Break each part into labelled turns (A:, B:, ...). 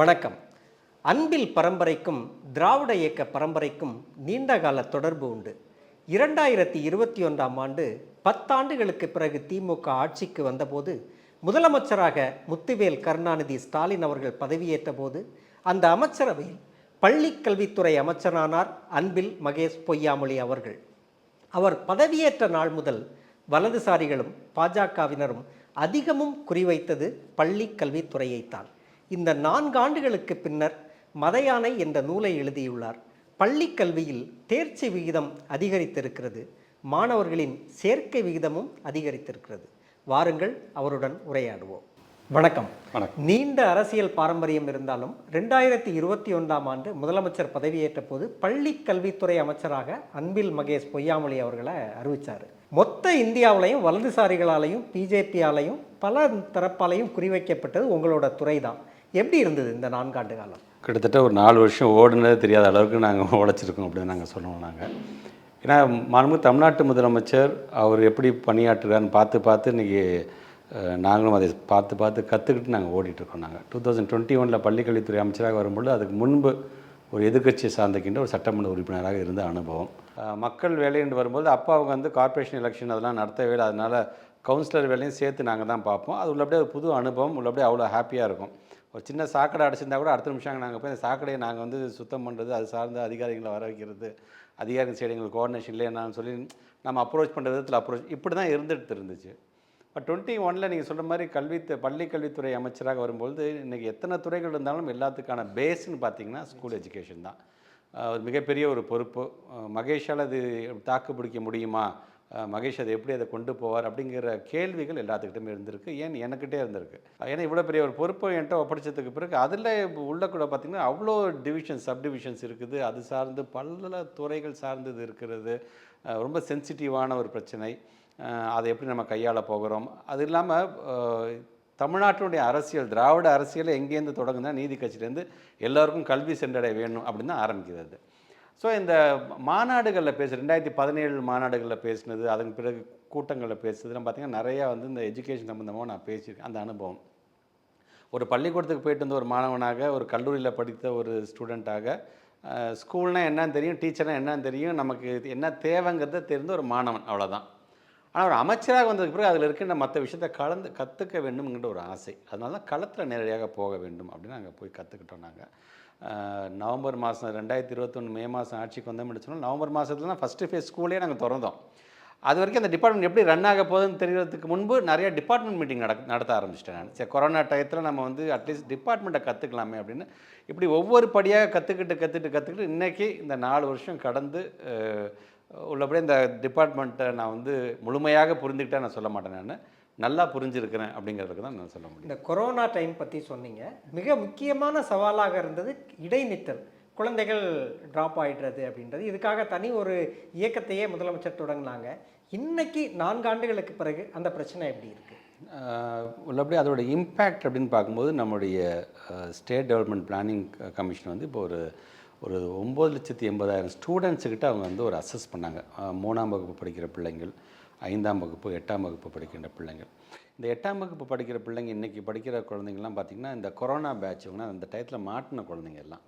A: வணக்கம். அன்பில் பரம்பரைக்கும் திராவிட இயக்க பரம்பரைக்கும் நீண்டகால தொடர்பு உண்டு. 2021ஆம் ஆண்டு 10 ஆண்டுகளுக்கு பிறகு திமுக ஆட்சிக்கு வந்தபோது முதலமைச்சராக முத்துவேல் கருணாநிதி ஸ்டாலின் அவர்கள் பதவியேற்ற போது அந்த அமைச்சரவையில் பள்ளிக்கல்வித்துறை அமைச்சரானார் அன்பில் மகேஷ் பொய்யாமொழி அவர்கள். அவர் பதவியேற்ற நாள் முதல் வலதுசாரிகளும் பாஜகவினரும் அதிகமும் குறிவைத்தது பள்ளி கல்வித்துறையைத்தான். இந்த 4 ஆண்டுகளுக்கு பின்னர் மதயானை என்ற நூலை எழுதியுள்ளார். பள்ளி கல்வியில் தேர்ச்சி விகிதம் அதிகரித்திருக்கிறது, மாணவர்களின் சேர்க்கை விகிதமும் அதிகரித்திருக்கிறது. வாருங்கள் அவருடன் உரையாடுவோம். வணக்கம். நீண்ட அரசியல் பாரம்பரியம் இருந்தாலும் 2021ஆம் ஆண்டு முதலமைச்சர் பதவியேற்ற போது பள்ளி கல்வித்துறை அமைச்சராக அன்பில் மகேஷ் பொய்யாமொழி அவர்களை அறிவித்தார். மொத்த இந்தியாவிலையும் வலதுசாரிகளாலையும் பிஜேபியாலையும் பல தரப்பாலையும் குறிவைக்கப்பட்டது உங்களோட துறை தான். எப்படி இருந்தது இந்த 4 ஆண்டு காலம்?
B: கிட்டத்தட்ட ஒரு 4 வருஷம் ஓடுனதே தெரியாத அளவுக்கு நாங்கள் உழைச்சிருக்கோம் அப்படின்னு நாங்கள் சொல்லுவோம். ஏன்னா மாண்புமிகு தமிழ்நாட்டு முதலமைச்சர் அவர் எப்படி பணியாற்றுறான்னு பார்த்து இன்றைக்கி நாங்களும் அதை பார்த்து கற்றுக்கிட்டு நாங்கள் ஓடிட்டுருக்கோம். 2021 பள்ளிக்கல்வித்துறை அமைச்சராக வரும்பொழுது அதுக்கு முன்பு ஒரு எதிர்க்கட்சியை சார்ந்திருக்கின்ற ஒரு சட்டமன்ற உறுப்பினராக இருந்த அனுபவம். மக்கள் வேலைன்னு வரும்போது அப்போ அவங்க கார்ப்பரேஷன் எலெக்ஷன் அதெல்லாம் நடத்தவே இல்லை. அதனால் கவுன்சிலர் வேலையும் சேர்த்து நாங்கள் தான் பார்ப்போம். அது உள்ளபடியே ஒரு புது அனுபவம், உள்ளபடியே அவ்வளோ ஹாப்பியாக இருக்கும். ஒரு சின்ன சாக்கடை அடைச்சிருந்தா கூட அடுத்த நிமிஷம் நாங்கள் போய் அந்த சாக்கடையை நாங்கள் சுத்தம் பண்ணுறது, அது சார்ந்த அதிகாரிகளை வர வைக்கிறது, அதிகாரிகள் சைடு எங்களுக்கு கோஆர்டினேஷன் இல்லை என்னன்னு சொல்லி நம்ம அப்ரோச் பண்ணுற விதத்தில் இப்படி தான் இருந்துச்சு. பட் 21 நீங்கள் சொல்கிற மாதிரி பள்ளி கல்வித்துறை அமைச்சராக வரும்போது இன்றைக்கி எத்தனை துறைகள் இருந்தாலும் எல்லாத்துக்கான பேஸ்ன்னு பார்த்தீங்கன்னா ஸ்கூல் எஜுகேஷன் தான். ஒரு மிகப்பெரிய ஒரு பொறுப்பு. மகேஷால் அது தாக்கு பிடிக்க முடியுமா, மகேஷ் அதை எப்படி அதை கொண்டு போவார் அப்படிங்கிற கேள்விகள் எல்லாத்துக்கிட்டையுமே இருந்திருக்கு. ஏன் எனக்கிட்டே இருந்திருக்கு. ஏன்னா இவ்வளோ பெரிய ஒரு பொறுப்பை என்கிட்ட ஒப்படைச்சதுக்கு பிறகு அதில் உள்ள கூட பார்த்திங்கன்னா அவ்வளோ சப்டிவிஷன்ஸ் இருக்குது. அது சார்ந்து பல துறைகள் சார்ந்தது இருக்கிறது. ரொம்ப சென்சிட்டிவான ஒரு பிரச்சனை. அதை எப்படி நம்ம கையாள போகிறோம். அது இல்லாமல் தமிழ்நாட்டினுடைய அரசியல், திராவிட அரசியல் எங்கேருந்து தொடங்குனா நீதி கட்சியிலேருந்து எல்லாருக்கும் கல்வி சென்றடைய வேணும் அப்படின்னு தான் ஆரம்பிக்கிறது. ஸோ இந்த மாநாடுகளில் 2017 மாநாடுகளில் பேசினது, அதன் பிறகு கூட்டங்களில் பேசுனதுலாம் பார்த்திங்கன்னா நிறையா இந்த எஜுகேஷன் சம்மந்தமாக நான் பேசியிருக்கேன். அந்த அனுபவம் ஒரு பள்ளிக்கூடத்துக்கு போயிட்டு வந்த ஒரு மாணவனாக, ஒரு கல்லூரியில் படித்த ஒரு ஸ்டூடெண்ட்டாக, ஸ்கூல்னால் என்னன்னு தெரியும், டீச்சர்னால் என்னன்னு தெரியும், நமக்கு என்ன தேவைங்கிறத தெரிந்த ஒரு மாணவன், அவ்வளோதான். ஆனால் ஒரு அமைச்சராக வந்ததுக்கு பிறகு அதில் இருக்கின்ற மற்ற விஷயத்தை கற்றுக்க வேண்டும்ங்கிற ஒரு ஆசை. அதனால தான் களத்தில் நேரடியாக போக வேண்டும் அப்படின்னு நாங்கள் போய் கற்றுக்கிட்டோம். நவம்பர் மாதம் 2021 மே மாதம் ஆட்சிக்கு வந்தோம்னு சொன்னால் நவம்பர் மாதத்துல தான் ஃபஸ்ட்டு ஃபேஸ் ஸ்கூலே நாங்கள் திறந்தோம். அது வரைக்கும் அந்த டிபார்ட்மெண்ட் எப்படி ரன் ஆக போகுதுன்னு தெரியறதுக்கு முன்பு நிறைய டிபார்ட்மெண்ட் மீட்டிங் நடத்த ஆரம்பிச்சிட்டேன். சரி, கொரோனா டயத்தில் நம்ம அட்லீஸ்ட் டிபார்ட்மெண்ட்டை கற்றுக்கலாமே அப்படின்னு இப்படி ஒவ்வொரு படியாக கற்றுக்கிட்டு இன்றைக்கி இந்த 4 வருஷம் கடந்து உள்ளபடியே இந்த டிபார்ட்மெண்ட்டை நான் முழுமையாக புரிஞ்சுக்கிட்டேன் நான் சொல்ல மாட்டேன். நான் நல்லா புரிஞ்சிருக்கிறேன் அப்படிங்கிறதுக்கு தான் நான் சொல்ல முடியும்.
A: இந்த கொரோனா டைம் பற்றி சொன்னீங்க. மிக முக்கியமான சவாலாக இருந்தது இடைநிற்றல், குழந்தைகள் ட்ராப் ஆகிடுறது அப்படின்றது. இதுக்காக தனி ஒரு இயக்கத்தையே முதலமைச்சர் தொடங்கினாங்க. இன்றைக்கி 4 ஆண்டுகளுக்கு பிறகு அந்த பிரச்சனை எப்படி இருக்குது?
B: உள்ளபடி அதோட இம்பேக்ட் அப்படின்னு பார்க்கும்போது நம்முடைய ஸ்டேட் டெவலப்மெண்ட் பிளானிங் கமிஷன் இப்போ ஒரு 9,80,000 ஸ்டூடெண்ட்ஸுக்கிட்ட அவங்க ஒரு அசஸ் பண்ணாங்க. 3ஆம் வகுப்பு படிக்கிற பிள்ளைங்கள், 5ஆம் வகுப்பு 8ஆம் வகுப்பு படிக்கின்ற பிள்ளைங்கள். இந்த 8ஆம் வகுப்பு படிக்கிற பிள்ளைங்க இன்றைக்கி படிக்கிற குழந்தைங்கள்லாம் பார்த்திங்கன்னா இந்த கொரோனா பேட்சுங்கன்னா அந்த டயத்தில் மாட்டின குழந்தைங்க எல்லாம்.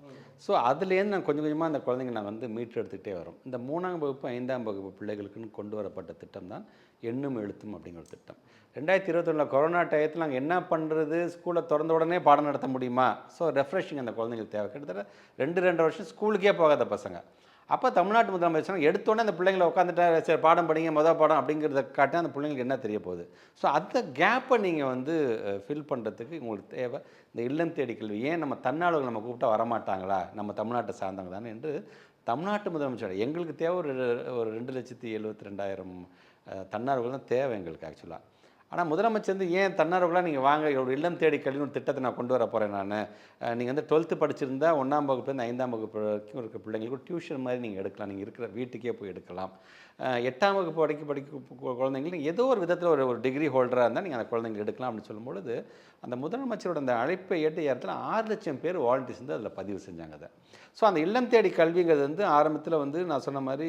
B: ஸோ அதுலேருந்து நான் கொஞ்சம் கொஞ்சமாக அந்த குழந்தைங்க நான் மீட்டு எடுத்துக்கிட்டே வரோம். இந்த 3ஆம் வகுப்பு 5ஆம் வகுப்பு பிள்ளைகளுக்குன்னு கொண்டு வரப்பட்ட திட்டம் தான் எண்ணும் எழுத்தும் அப்படிங்கிற ஒரு திட்டம். 2021 கொரோனா டயத்தில் நாங்கள் என்ன பண்ணுறது, ஸ்கூலை திறந்த உடனே பாடம் நடத்த முடியுமா? ஸோ ரெஃப்ரெஷிங் அந்த குழந்தைங்களுக்கு தேவை. கிட்டத்தட்ட 2 வருஷம் ஸ்கூலுக்கே போகாத பசங்க. அப்போ தமிழ்நாட்டு முதலமைச்சர் எடுத்தோடனே அந்த பிள்ளைங்களை உட்காந்துட்டா சரி பாடம் படிங்க, பாடம் அப்படிங்கிறத காட்டி அந்த பிள்ளைங்களுக்கு என்ன தெரிய போகுது. ஸோ அந்த கேப்பை நீங்கள் ஃபில் பண்ணுறதுக்கு உங்களுக்கு தேவை இந்த இல்லம் தேடி கல்வி. ஏன் நம்ம தன்னார்வலர்கள் நம்ம கூப்பிட்டா வரமாட்டாங்களா, நம்ம தமிழ்நாட்டை சார்ந்தவங்க தானே என்று தமிழ்நாட்டு முதலமைச்சர் எங்களுக்கு தேவை ஒரு 2,72,000 தன்னார்வலர்கள் தான் தேவை எங்களுக்கு ஆக்சுவலாக. ஆனால் முதலமைச்சர் ஏன் தன்னார்வலர்களாக நீங்கள் வாங்க ஒரு இல்லம் தேடி கல்வின்னு ஒரு திட்டத்தை நான் கொண்டு வர போகிறேன். நீங்கள் 12th படிச்சிருந்தா 1ஆம் வகுப்புலேருந்து 5ஆம் வகுப்பு வரைக்கும் இருக்க பிள்ளைங்களுக்கு டியூஷன் மாதிரி நீங்கள் எடுக்கலாம். நீங்கள் இருக்கிற வீட்டுக்கே போய் எடுக்கலாம். 8ஆம் வகுப்பு படிக்க குழந்தைங்களுக்கு ஏதோ ஒரு விதத்தில் ஒரு டிகிரி ஹோல்டராக இருந்தால் நீங்கள் அந்த குழந்தைங்க எடுக்கலாம் அப்படின்னு சொல்லும்பொழுது அந்த முதலமைச்சரோட அந்த அழைப்பை ஏற்ற இடத்துல 6 லட்சம் பேர் வாலண்டியர்ஸ் அதில் பதிவு செஞ்சாங்க. அதை ஸோ அந்த இல்லம் தேடி கல்விங்கிறது ஆரம்பத்தில் நான் சொன்ன மாதிரி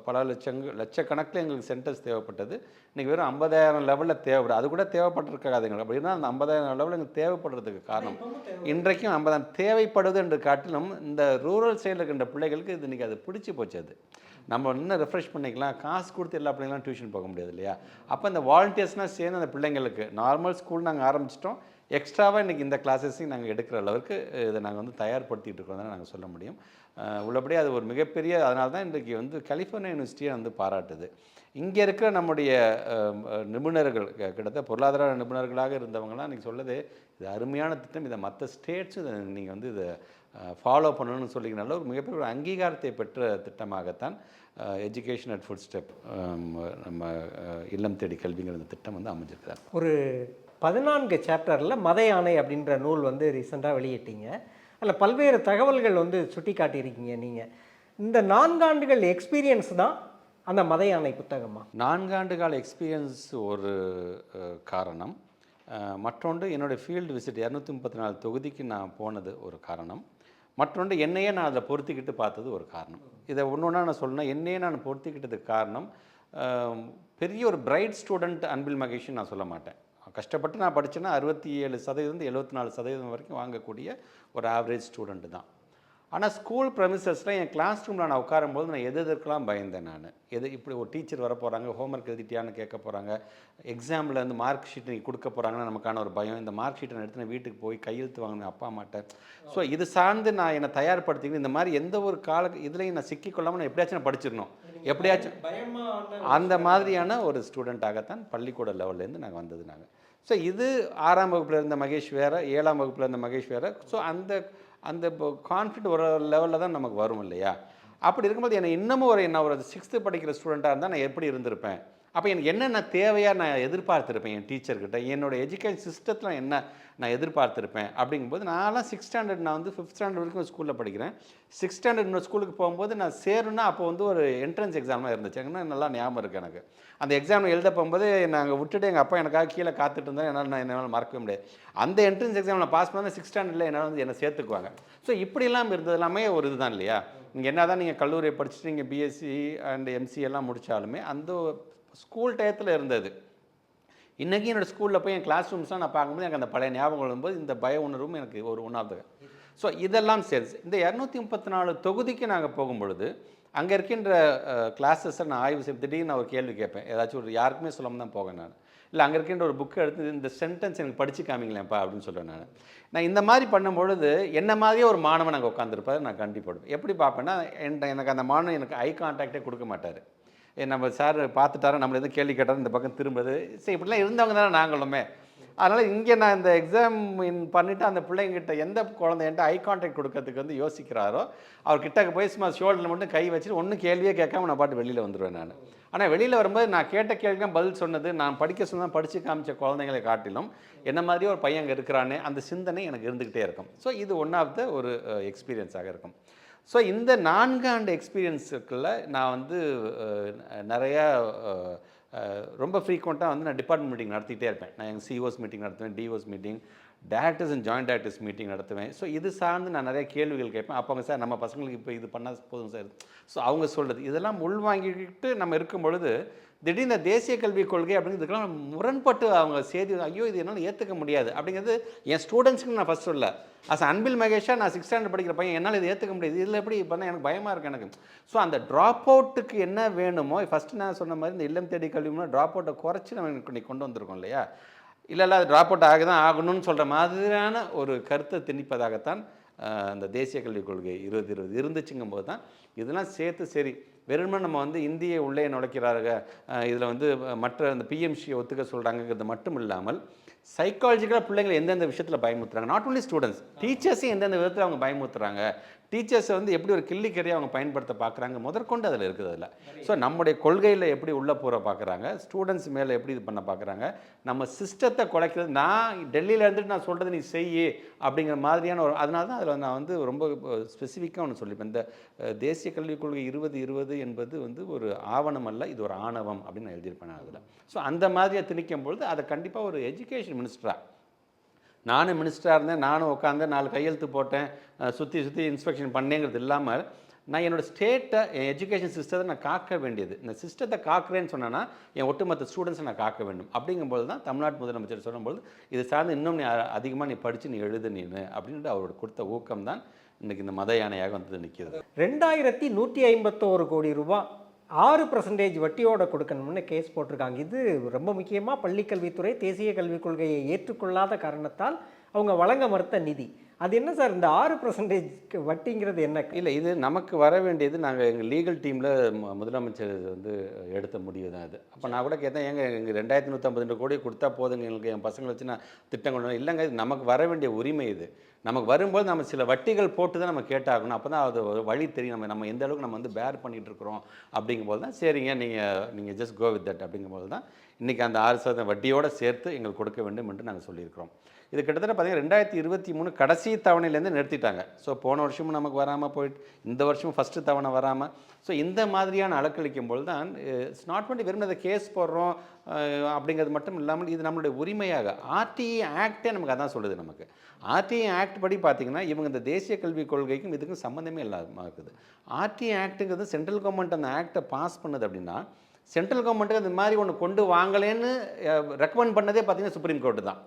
B: பல லட்சக்கணக்கில் எங்களுக்கு சென்டர்ஸ் தேவைப்பட்டது. இன்றைக்கி வெறும் 50,000 லெவலில் தேவைப்படும். அது கூட தேவைப்பட்டிருக்காதுங்க. அப்படின்னா அந்த 50,000 லெவலில் எங்களுக்கு தேவைப்படுறதுக்கு காரணம் இன்றைக்கும் 50,000 தேவைப்படுவது என்று காட்டிலும் இந்த ரூரல் சைடில் இருக்கின்ற பிள்ளைகளுக்கு இது இன்றைக்கி அது பிடிச்சி போச்சு. அது நம்ம இன்னும் ரெஃப்ரெஷ் பண்ணிக்கலாம், காசு கொடுத்து எல்லா பிள்ளைங்களும் டியூஷன் போக முடியாது இல்லையா? அப்போ இந்த வாலண்டியர்ஸ்னால் சேர்ந்து அந்த பிள்ளைங்களுக்கு நார்மல் ஸ்கூல் நாங்கள் ஆரம்பிச்சிட்டோம், எக்ஸ்ட்ராவாக இன்றைக்கி இந்த கிளாஸஸையும் நாங்கள் எடுக்கிற அளவுக்கு இதை நாங்கள் வந்து தயார்படுத்திகிட்டு இருக்கோம் தான் நாங்கள் சொல்ல முடியும். உள்ளபடி அது ஒரு மிகப்பெரிய, அதனால தான் இன்றைக்கி வந்து கலிஃபோர்னியா யூனிவர்சிட்டியை வந்து பாராட்டுது. இங்கே இருக்கிற நம்முடைய நிபுணர்கள், கிட்டத்தட்ட பொருளாதார நிபுணர்களாக இருந்தவங்களாம் இன்றைக்கி சொல்லுது இது அருமையான திட்டம், இதை மற்ற ஸ்டேட்ஸும் இதை நீங்கள் வந்து இதை ஃபாலோ பண்ணணும்னு சொல்லிக்கிறனால ஒரு மிகப்பெரிய ஒரு அங்கீகாரத்தை பெற்ற திட்டமாகத்தான் எஜுகேஷன் அட் ஃபுட் ஸ்டெப் நம்ம இல்லம் தேடி கல்விங்கிற இந்த திட்டம் வந்து அமைஞ்சிருக்காரு.
A: ஒரு 14 சாப்டரில் மத யானை அப்படின்ற நூல் வந்து ரீசெண்டாக வெளியிட்டீங்க. அதில் பல்வேறு தகவல்கள் வந்து சுட்டி காட்டியிருக்கீங்க. நீங்கள் இந்த 4 ஆண்டுகள் எக்ஸ்பீரியன்ஸ் தான் அந்த மத யானை புத்தகமா?
B: 4 ஆண்டு கால எக்ஸ்பீரியன்ஸ் ஒரு காரணம். மற்றொன்று என்னுடைய ஃபீல்டு விசிட் 234 தொகுதிக்கு நான் போனது ஒரு காரணம். மற்றொன்று என்னையே நான் அதில் பொருத்திக்கிட்டு பார்த்தது ஒரு காரணம். இதை ஒன்று ஒன்றா நான் சொல்லணும். என்னையே நான் பொருத்திக்கிட்டதுக்கு காரணம், பெரிய ஒரு பிரைட் ஸ்டூடெண்ட் அன்பில் மகேஷ்னு நான் சொல்ல மாட்டேன். கஷ்டப்பட்டு நான் படித்தேன்னா 67% 74% வரைக்கும் வாங்கக்கூடிய ஒரு ஆவரேஜ் ஸ்டூடெண்ட்டு தான். ஆனால் ஸ்கூல் ப்ரெமிசஸில் என் கிளாஸ் ரூமில் நான் உட்காரும்போது நான் எதுக்கெல்லாம் பயந்தேன். நான் இப்படி ஒரு டீச்சர் வர போகிறாங்க, ஹோம்ஒர்க் எழுதிட்டியான்னு கேட்க போகிறாங்க, எக்ஸாமில் வந்து மார்க் ஷீட் நீங்கள் கொடுக்க போகிறாங்கன்னா நமக்கான ஒரு பயம். இந்த மார்க் ஷீட்டை எடுத்து நான் வீட்டுக்கு போய் கையெழுத்து வாங்கினேன் அப்பா அம்மாட்ட. ஸோ இது சார்ந்து நான் என்னை தயார்படுத்திக்கணும். இந்த மாதிரி எந்த ஒரு இதுலேயும் நான் சிக்கிக்கொள்ளாமல் நான் எப்படியாச்சும் நான் படிச்சிடணும், எப்படியாச்சும் அந்த மாதிரியான ஒரு ஸ்டூடெண்ட்டாகத்தான் பள்ளிக்கூட லெவல்லேருந்து நாங்கள் வந்தது. நாங்கள் ஸோ இது 6ஆம் வகுப்பில் இருந்த மகேஷ் வேறு, 7ஆம் வகுப்பில் இருந்த மகேஷ் வேறு. ஸோ அந்த இப்போ கான்ஃபிடென்ட் ஒரு லெவலில் தான் நமக்கு வரும் இல்லையா? அப்படி இருக்கும்போது என்னை இன்னமும் நான் ஒரு 6th படிக்கிற ஸ்டூடெண்ட்டாக இருந்தால் நான் எப்படி இருந்திருப்பேன்? அப்போ எனக்கு என்னென்ன தேவையாக நான் எதிர்பார்த்துருப்பேன் என் டீச்சர்கிட்ட, என்னோடய எஜுகேஷன் சிஸ்டத்தில் என்ன நான் எதிர்பார்த்துருப்பேன் அப்படிங்கும்போது, நான்லாம் 6th ஸ்டாண்டர்ட், நான் வந்து 5th ஸ்டாண்டர்ட் வரைக்கும் ஸ்கூலில் படிக்கிறேன். 6th ஸ்டாண்டர்ட் இன்னொரு ஸ்கூலுக்கு போகும்போது நான் சேருன்னா அப்போ வந்து ஒரு என்ட்ரன்ஸ் எக்ஸாமாக இருந்துச்சு. ஏன்னா நல்லா ஞாபகம் இருக்குது எனக்கு. அந்த எக்ஸாம் எழுத போகும்போது நாங்கள் விட்டுட்டு எங்கள் அப்பா எனக்காக கீழே காத்துட்டு இருந்தால் என்னால் மறக்கவே முடியாது. அந்த என்ட்ரன்ஸ் எக்ஸாம் நான் பாஸ் பண்ணால் 6th ஸ்டாண்டர்டில் என்னால் வந்து என்னை சேர்த்துக்குவாங்க. ஸோ இப்படிலாம் இருந்தது எல்லாமே ஒரு இதுதான் இல்லையா? நீங்கள் என்ன தான் நீங்கள் கல்லூரியை படிச்சுட்டு நீங்கள் பிஎஸ்சி அண்ட் எம்சி எல்லாம் முடித்தாலுமே அந்த ஸ்கூல் டயத்தில் இருந்தது. இன்றைக்கி என்னோடய ஸ்கூலில் போய் என் கிளாஸ் ரூம்ஸ்லாம் நான் பார்க்கும்போது எனக்கு அந்த பழைய ஞாபகம் வரும்போது இந்த பய உணர்வும் எனக்கு ஒரு ஒன்றாவது. ஸோ இதெல்லாம் சரி. இந்த 234 தொகுதிக்கு நாங்கள் போகும்பொழுது அங்கே இருக்கின்ற கிளாஸஸை நான் ஆய்வு செய்ய திடீர்னு நான் ஒரு கேள்வி கேட்பேன். ஏதாச்சும் ஒரு யாருக்குமே சொல்லாமல் தான் போவேன் நான். இல்லை அங்கே இருக்கின்ற ஒரு புக்கை எடுத்து இந்த சென்டென்ஸ் எனக்கு படித்து காமிங்களேன்ப்பா அப்படின்னு சொல்லுவேன். நான் இந்த மாதிரி பண்ணும்பொழுது என்ன மாதிரியே ஒரு மாணவன் அங்கே உட்காந்துருப்பாரு, நான் கண்டிப்படுவேன். எப்படி பார்ப்பேன்னா, எனக்கு அந்த மாணவன் எனக்கு ஐ கான்டாக்டே கொடுக்க மாட்டார். நம்ம சார் பார்த்துட்டாரா, நம்மளை எதுவும் கேள்வி கேட்டாலும் இந்த பக்கம் திரும்புறது, சரி இப்படிலாம் இருந்தவங்க தானே நாங்களுமே. அதனால் இங்கே நான் இந்த எக்ஸாம் பண்ணிவிட்டு அந்த பிள்ளைங்கிட்ட எந்த குழந்தை என்கிட்ட ஐ கான்டாக்ட் கொடுக்கறதுக்கு வந்து யோசிக்கிறாரோ அவர்கிட்ட போய் சும்மா ஷோல்டரில் மட்டும் கை வச்சுட்டு ஒன்றும் கேள்வியே கேட்காம நான் பாட்டு வெளியில் வந்துடுவேன். நான் ஆனால் வெளியில் வரும்போது நான் கேட்ட கேள்விதான் பதில் சொன்னது, நான் படிக்க சொன்னால் படித்து காமிச்ச குழந்தைங்களை காட்டிலும் என்ன மாதிரியே ஒரு பையன் அங்கே இருக்கிறானே அந்த சிந்தனை எனக்கு இருந்துக்கிட்டே இருக்கும். ஸோ இது ஒன் ஆஃப் த ஒரு எக்ஸ்பீரியன்ஸாக இருக்கும். ஸோ இந்த 4 ஆண்டு எக்ஸ்பீரியன்ஸுக்குள்ள நான் வந்து நிறையா ரொம்ப ஃப்ரீக்வெண்ட்டாக வந்து நான் டிபார்ட்மெண்ட் மீட்டிங் நடத்திட்டே இருப்பேன். நான் எங்கள் சிஓஸ் மீட்டிங் நடத்துவேன், DOs meeting, directors and joint directors meeting நடத்துவேன். ஸோ இது சார்ந்து நான் நிறைய கேள்விகள் கேட்பேன். அப்போங்க சார் நம்ம பசங்களுக்கு இப்போ இது பண்ணால் போதும் சார். ஸோ அவங்க சொல்கிறது இதெல்லாம் உள்வாங்கிக்கிட்டு நம்ம இருக்கும் பொழுது திடீர்னு தேசிய கல்விக் கொள்கை அப்படிங்கிறதுக்கெல்லாம் முரண்பட்டு அவங்க செய்தி, ஐயோ இது என்னால் ஏற்றுக்க முடியாது அப்படிங்கிறது என் ஸ்டூடெண்ட்ஸுக்கு நான் ஃபஸ்ட் சொல்ல. அன்பில் மகேஷா நான் 6th ஸ்டாண்டர்ட் படிக்கிற பையன், என்னால் இது ஏற்றுக்க முடியாது, இதில் எப்படி பண்ணால் எனக்கு பயமாக இருக்குது எனக்கு. ஸோ அந்த ட்ராப் அவுட்டுக்கு என்ன வேணுமோ ஃபஸ்ட்டு நான் சொன்ன மாதிரி இந்த இல்லம் தேடி கல்வினா ட்ராப் அவுட்டை குறைச்சி நம்ம இன்னைக்கு கொண்டு வந்திருக்கோம் இல்லையா? இல்லை அது ட்ராப் அவுட் ஆக தான் ஆகணும்னு சொல்கிற மாதிரியான ஒரு கருத்தை திணிப்பதாகத்தான் அந்த தேசிய கல்விக் கொள்கை 2020 இருந்துச்சுங்கும் போது தான் இதெல்லாம் சேர்த்து சரி வெறுமே நம்ம வந்து இந்தியை உள்ளே நுழைக்கிறாங்க, இதில் வந்து மற்ற அந்த பிஎம்சியை ஒத்துக்க சொல்கிறாங்கிறது மட்டும் இல்லாமல் சைக்காலஜிக்கலாக பிள்ளைங்களை எந்தெந்த விஷயத்தில் பயமுறுத்துறாங்க. நாட் ஒன்லி ஸ்டூடெண்ட்ஸ், டீச்சர்ஸையும் எந்தெந்த விதத்தில் அவங்க பயமுறுத்துறாங்க, டீச்சர்ஸை வந்து எப்படி ஒரு கிள்ளிக்கரையை அவங்க பயன்படுத்த பார்க்குறாங்க முதற்கொண்டு அதில் இருக்குது. அதில் ஸோ நம்முடைய கொள்கையில் எப்படி உள்ளே போகிற பார்க்குறாங்க, ஸ்டூடெண்ட்ஸ் மேலே எப்படி இது பண்ண பார்க்குறாங்க, நம்ம சிஸ்டத்தை குலைக்கிறது. நான் டெல்லியில் இருந்துட்டு நான் சொல்கிறது நீ செய்யி அப்படிங்கிற மாதிரியான ஒரு, அதனால தான் அதில் நான் வந்து ரொம்ப ஸ்பெசிஃபிக்காக ஒன்று சொல்லிப்பேன். இந்த தேசிய கல்விக் கொள்கை 2020 என்பது வந்து ஒரு ஆவணம் அல்ல, இது ஒரு ஆணவம் அப்படின்னு நான் எழுதியிருப்பேன் அதில். ஸோ அந்த மாதிரியாக திணிக்கும் பொழுது அதை கண்டிப்பாக ஒரு எஜுகேஷன் மினிஸ்டராக, நானும் மினிஸ்டராக இருந்தேன், நானும் உட்காந்து 4 கையெழுத்து போட்டேன், சுற்றி இன்ஸ்பெக்ஷன் பண்ணேங்கிறது இல்லாமல் நான் என்னோடய ஸ்டேட்டை, என் எஜுகேஷன் சிஸ்டத்தை நான் காக்க வேண்டியது. இந்த சிஸ்டத்தை காக்கிறேன்னு சொன்னேன்னா என் ஒட்டுமொத்த ஸ்டூடெண்ட்ஸை நான் காக்க வேண்டும். அப்படிங்கும்போது தான் தமிழ்நாட்டு முதலமைச்சர் சொல்லும்போது இது சார்ந்து இன்னும் நீ அதிகமாக நீ படித்து நீ எழுது நீனு அப்படின்ட்டு அவரோட கொடுத்த ஊக்கம் தான் இன்றைக்கி இந்த மத யானையாக வந்து நிற்கிறது.
A: 2151 கோடி ரூபாய் 6% வட்டியோட கொடுக்கணும்னு கேஸ் போட்டிருக்காங்க. இது ரொம்ப முக்கியமாக பள்ளிக்கல்வித்துறை தேசிய கல்விக் கொள்கையை ஏற்றுக்கொள்ளாத காரணத்தால் அவங்க வழங்க மறுத்த நிதி. அது என்ன சார் இந்த 6% வட்டிங்கிறது என்ன?
B: இல்லை, இது நமக்கு வர வேண்டியது. நாங்கள் எங்கள் லீகல் டீமில் முதலமைச்சர் வந்து எடுத்த முடிவு தான் இது. அப்போ நான் கூட கேட்டேன், ஏங்க எங்கள் 2152 கோடி கொடுத்தா போதுங்க, எங்களுக்கு என் பசங்களை வச்சு நான் திட்டம் கொண்டு வரேன். இல்லைங்க, இது நமக்கு வர வேண்டிய உரிமை. இது நமக்கு வரும்போது நம்ம சில வட்டிகள் போட்டு தான் நம்ம கேட்டாகணும். அப்போ தான் அது ஒரு வழி தெரியும், நம்ம எந்த அளவுக்கு நம்ம வந்து பேர் பண்ணிகிட்டு இருக்கிறோம். அப்படிங்கும்போது தான் சரிங்க, நீங்கள் ஜஸ்ட் கோ வித் தட் அப்படிங்கும்போது தான் இன்றைக்கி அந்த 6% வட்டியோடு சேர்த்து எங்களுக்கு கொடுக்க வேண்டும் என்று நாங்கள் சொல்லியிருக்கிறோம். இது கிட்டத்தட்ட பார்த்தீங்கன்னா 2023 கடைசி தவணையிலேருந்து நிறுத்திட்டாங்க. ஸோ போன வருஷமும் நமக்கு வராமல் போயிட்டு, இந்த வருஷமும் ஃபஸ்ட்டு தவணை வராமல். ஸோ இந்த மாதிரியான அலக்களிக்கும் போது தான் இட்ஸ் நாட் ஒன்லி வெறும் அதை கேஸ் போடுறோம் அப்படிங்கிறது மட்டும் இல்லாமல் இது நம்மளுடைய உரிமையாக ஆர்டிஇ ஆக்டே நமக்கு அதான் சொல்லுது. நமக்கு ஆர்டிஇ ஆக்ட் படி பார்த்திங்கன்னா இவங்க இந்த தேசிய கல்விக் கொள்கைக்கும் இதுக்கும் சம்மந்தமே இல்லாமல் இருக்குது. ஆர்டிஇ ஆக்ட்டுங்கிறது சென்ட்ரல் கவர்மெண்ட் அந்த ஆக்டை பாஸ் பண்ணுது அப்படின்னா சென்ட்ரல் கவர்மெண்ட்டுக்கு அந்த மாதிரி ஒன்று கொண்டு வாங்கலேன்னு ரெக்கமெண்ட் பண்ணதே பார்த்திங்கன்னா சுப்ரீம் கோர்ட்டு தான்.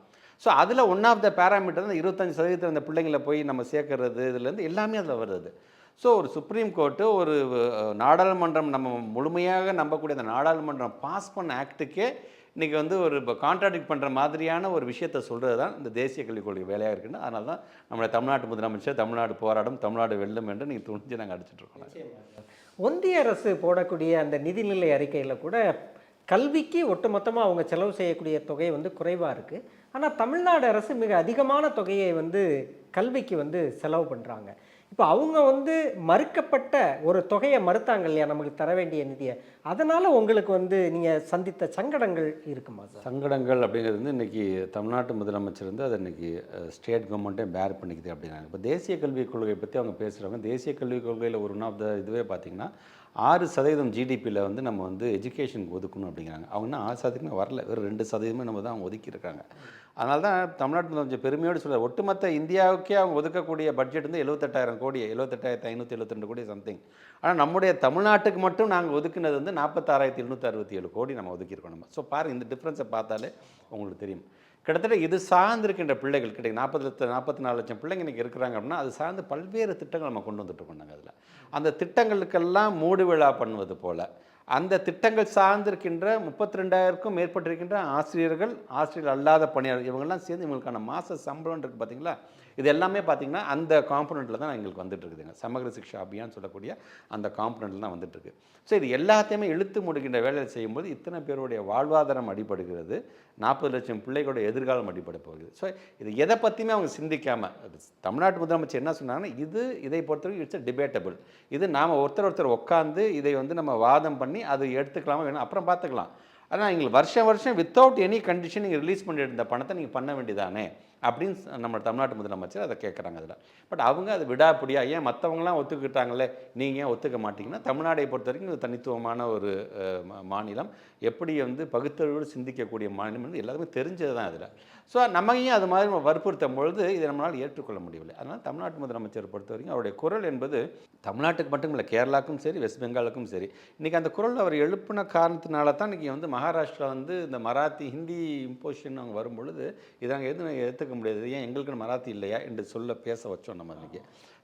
B: ஸோ அதில் ஒன் ஆஃப் த பேராமீட்டர் தான் 25% அந்த பிள்ளைங்களை போய் நம்ம சேர்க்கறது, இதுலேருந்து எல்லாமே அதில் வருது. ஸோ ஒரு சுப்ரீம் கோர்ட்டு, ஒரு நாடாளுமன்றம், நம்ம முழுமையாக நம்பக்கூடிய அந்த நாடாளுமன்றம் பாஸ் பண்ண ஆக்டுக்கே இன்றைக்கி வந்து ஒரு கான்ட்ராடிக்ட் பண்ணுற மாதிரியான ஒரு விஷயத்தை சொல்கிறது தான் இந்த தேசிய கல்விக் கொள்கை வேலையாக இருக்குன்னு. அதனால தான் நம்மளை தமிழ்நாட்டு முதலமைச்சர் தமிழ்நாடு போராடும் தமிழ்நாடு வெல்லும் என்று நீங்கள் துணிஞ்சு நாங்கள் அடிச்சிட்ருக்கோம்.
A: ஒன்றிய அரசு போடக்கூடிய அந்த நிதிநிலை அறிக்கையில் கூட கல்விக்கு ஒட்டுமொத்தமாக அவங்க செலவு செய்யக்கூடிய தொகை வந்து குறைவாக இருக்குது. ஆனால் தமிழ்நாடு அரசு மிக அதிகமான தொகையை வந்து கல்விக்கு வந்து செலவு பண்ணுறாங்க. இப்போ அவங்க வந்து மறுக்கப்பட்ட ஒரு தொகையை மறுத்தாங்க இல்லையா, நமக்கு தர வேண்டிய நிதியை. அதனால் உங்களுக்கு வந்து நீங்கள் சந்தித்த சங்கடங்கள் இருக்குமா சார்?
B: சங்கடங்கள் அப்படிங்கிறது வந்து இன்றைக்கி தமிழ்நாட்டு முதலமைச்சர் வந்து அதை இன்றைக்கி ஸ்டேட் கவர்மெண்ட்டே பேர் பண்ணிக்குது அப்படின்னாங்க. இப்போ தேசிய கல்விக் கொள்கையை பற்றி அவங்க பேசுகிறவங்க, தேசிய கல்விக் கொள்கையில் ஒரு ஒன் ஆஃப் த இதுவே பார்த்திங்கன்னா 6% ஜிடிபியில் வந்து நம்ம வந்து எஜுகேஷனுக்கு ஒதுக்கணும் அப்படிங்கிறாங்க. அவங்க 6% வரல, வெறும் 2% நம்ம தான் அவங்க ஒதுக்கியிருக்காங்க. அதனால தான் தமிழ்நாட்டில் கொஞ்சம் பெருமையோடு சொல்கிறார், ஒட்டுமொத்த இந்தியாவுக்கே அவங்க ஒதுக்கக்கூடிய பட்ஜெட் வந்து 78,000 கோடி, 78,572 கோடி சம்திங். ஆனால் நம்முடைய தமிழ்நாட்டுக்கு மட்டும் நாங்கள் ஒதுக்குனது வந்து 46,767 கோடி நம்ம ஒதுக்கியிருக்கோம் நம்ம. ஸோ பாருங்கள், இந்த டிஃப்ரென்ஸை பார்த்தாலே உங்களுக்கு தெரியும். கிட்டத்தட்ட இது சார்ந்திருக்கின்ற பிள்ளைகள் கிட்ட 44 லட்சம் பிள்ளைங்க இன்றைக்கி இருக்கிறாங்க அப்படின்னா அது சார்ந்து பல்வேறு திட்டங்கள் நம்ம கொண்டு வந்துட்டு நாங்கள். அதில் அந்த திட்டங்களுக்கெல்லாம் மூடு விழா பண்ணுவது போல் அந்த திட்டங்கள் சார்ந்திருக்கின்ற 32,000க்கும் மேற்பட்டிருக்கின்ற ஆசிரியர்கள், ஆசிரியர்கள் அல்லாத பணியாளர்கள், இவங்கெல்லாம் சேர்ந்து இவங்களுக்கான மாத சம்பளம் இருக்குது பார்த்திங்களா. இது எல்லாமே பார்த்திங்கன்னா அந்த காம்பனண்ட்டில் தான் எங்களுக்கு வந்துட்டு இருக்குதுங்க. சமகர சிக்ஷா அபியான் சொல்லக்கூடிய அந்த காம்பனண்ட்டில் தான் வந்துட்டுருக்கு. ஸோ இது எல்லாத்தையுமே இழுத்து முடிக்கின்ற வேலையை செய்யும்போது இத்தனை பேருடைய வாழ்வாதாரம் அடிபடுகிறது, 40 லட்சம் பிள்ளைகளுடைய எதிர்காலம் அடிப்படை போகுது. ஸோ இது எதை பற்றியுமே அவங்க சிந்திக்காமல், தமிழ்நாட்டு முதலமைச்சர் என்ன சொன்னாங்கன்னா, இதை பொறுத்தவரைக்கும் இட்ஸ் டிபேட்டபிள். இது நாம் ஒருத்தர் உட்காந்து இதை வந்து நம்ம வாதம் பண்ணி அது எடுத்துக்கலாமா வேணும் அப்புறம் பார்த்துக்கலாம். ஆனால் எங்களுக்கு வருஷம் வித்தவுட் எனி கண்டிஷன் நீங்கள் ரிலீஸ் பண்ணிட்டு இருந்த பணத்தை நீங்கள் பண்ண வேண்டியதானே அப்படின்னு நம்ம தமிழ்நாட்டு முதலமைச்சர் அதை கேட்குறாங்க. அதில் பட் அவங்க அதை விடாப்படியாக, ஏன் மற்றவங்களாம் ஒத்துக்கிட்டாங்களே நீங்கள் ஏன் ஒத்துக்க மாட்டிங்கன்னா, தமிழ்நாடை பொறுத்த வரைக்கும் இது தனித்துவமான ஒரு மாநிலம், எப்படி வந்து பகுத்தறிவோடு சிந்திக்கக்கூடிய மாநிலம் வந்து எல்லாருமே தெரிஞ்சது தான் அதில். ஸோ நம்மையும் அது மாதிரி வற்புறுத்தும் பொழுது இதை நம்மளால் ஏற்றுக்கொள்ள முடியவில்லை. அதனால் தமிழ்நாட்டு முதலமைச்சர் பொறுத்த வரைக்கும் அவருடைய குரல் என்பது தமிழ்நாட்டுக்கு மட்டும் இல்லை, கேரளாவுக்கும் சரி, வெஸ்ட் பெங்காலுக்கும் சரி, இன்றைக்கி அந்த குரல் அவர் எழுப்பின காரணத்தினால தான் இன்றைக்கி வந்து மகாராஷ்டிரா வந்து இந்த மராத்தி ஹிந்தி இம்போசிஷன் அவங்க வரும்பொழுது இதை நாங்கள் எதுவும் எடுத்துக்க முடியாது, ஏன் எங்களுக்கு மராத்தி இல்லையா என்று பேச வச்சோம் நம்ம. இன்றைக்கி